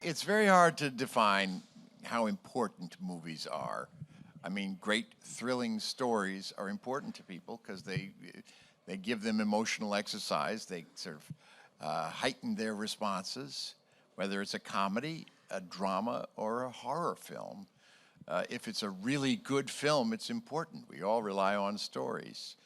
It's very hard to define how important movies are. I mean, great thrilling stories are important to people because they give them emotional exercise. They sort of heighten their responses, whether it's a comedy, a drama, or a horror film. If it's a really good film, it's important. We all rely on stories.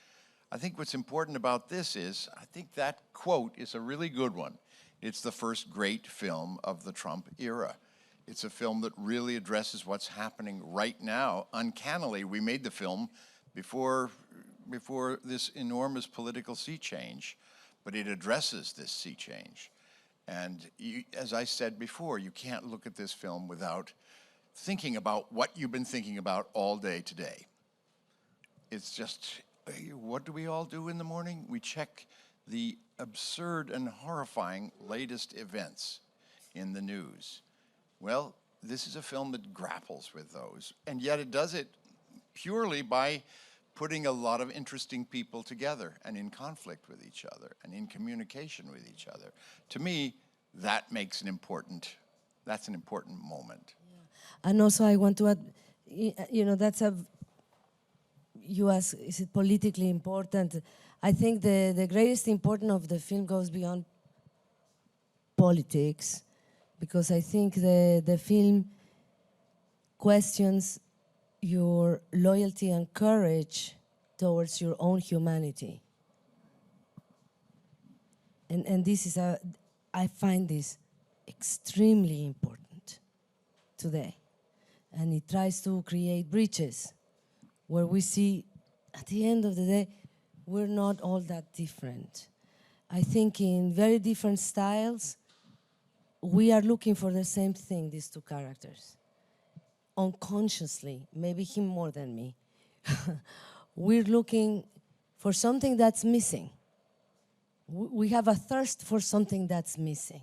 I think what's important about this is, I think that quote is a really good one. It's the first great film of the Trump era. It's a film that really addresses what's happening right now. Uncannily, we made the film before this enormous political sea change, but it addresses this sea change. And as I said before, you can't look at this film without thinking about what you've been thinking about all day today. It's just, what do we all do in the morning? We check the absurd and horrifying latest events in the news. Well, this is a film that grapples with those, and yet it does it purely by putting a lot of interesting people together and in conflict with each other and in communication with each other. To me, that makes that's an important moment. Yeah. And also I want to add, you ask, is it politically important? I think the greatest importance of the film goes beyond politics, because I think the film questions your loyalty and courage towards your own humanity. And this is I find this extremely important today. And it tries to create bridges where we see, at the end of the day, we're not all that different. I think in very different styles, we are looking for the same thing, these two characters. Unconsciously, maybe him more than me. We're looking for something that's missing. We have a thirst for something that's missing.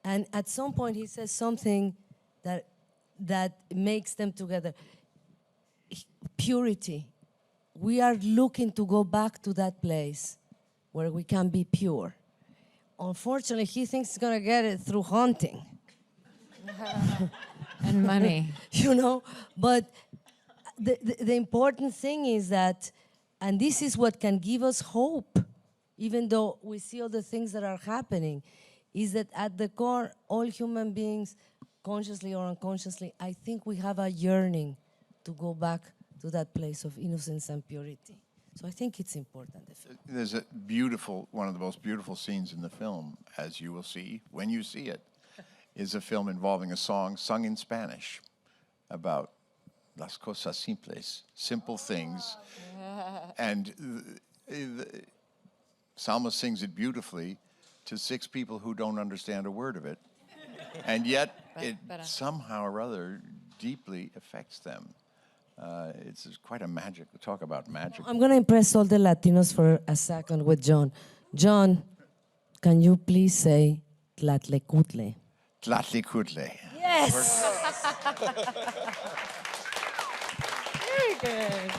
And at some point he says something that makes them together. Purity. We are looking to go back to that place where we can be pure. Unfortunately, he thinks he's gonna get it through hunting. And money. But the important thing is that, and this is what can give us hope, even though we see all the things that are happening, is that at the core, all human beings, consciously or unconsciously, I think we have a yearning to go back to that place of innocence and purity. So I think it's important. There's one of the most beautiful scenes in the film, as you will see when you see it, is a film involving a song sung in Spanish about las cosas simples, simple things. And Salma sings it beautifully to 6 people who don't understand a word of it. And yet it somehow or other deeply affects them. It's quite a magic. Talk about magic. I'm going to impress all the Latinos for a second with John. John, can you please say Tlatlekutle? Tlatlekutle. Yes! Very good.